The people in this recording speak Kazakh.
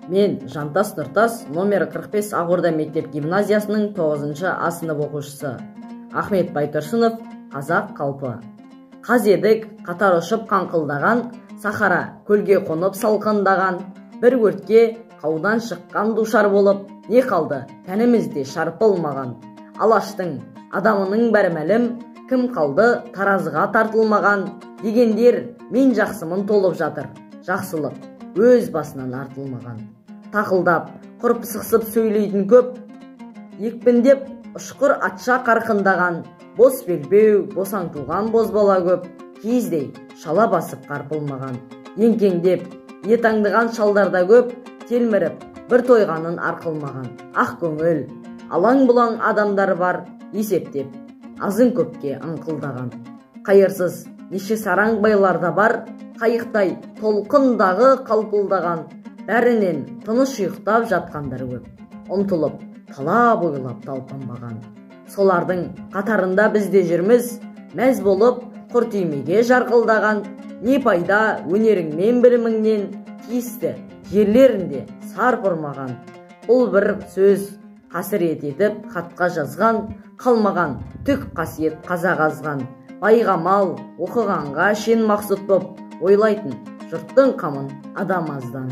Мен Жантас Нұртас, номер 45 Ақорда мектеп гимназиясының 9-шы А сынып оқушысы. Ахмет Байтұрсынов, қазақ қалпы. Қаз едік, қатар ұшып қаңқылдаған, Сахара көлге қонып салқындаған, бір өртке қаудан шыққан душар болып, не қалды тәнімізде шарпылмаған. Алаштың адамының бәрі мәлім, кім қалды таразыға тартылмаған, дегендер мен жақсымын толып жатыр, жақсылық өз басынан артылмаған. Тақылдап, құрпысықсып сөйлейтін көп, екпіндеп ұшқыр атша қарқындаған, бос белбеу, босаңтылған бозбала көп, киіздей шала басып қарпылмаған. Еңкеңдеп, етаңдыған шалдарда көп, телміріп, бір тойғанын арқылмаған. Ақ көңіл, алаң-бұлаң адамдар бар, есептеп, азын көпке аңқылдаған. Қайырсыз, неше сараң байларда бар, қайықтай толқындағы қалпылдаған, бәрінен тыныш ұйықтап жатқандар көп, ұмтылып, талап ойлап талпынбаған. Солардың қатарында бізде жүрміз, мәз болып, құр түймеге жарқылдаған, не пайда өнеріңмен біліміңнен, тиісті жерлерінде сарп ұрмаған. Бұл бір сөз қасірет етіп хатқа жазған, қалмаған түк қасиет қазақ азған. Байға мал, оқығанға шен мақсұт боп, ойлайтын жұрттың қамын адам аздан.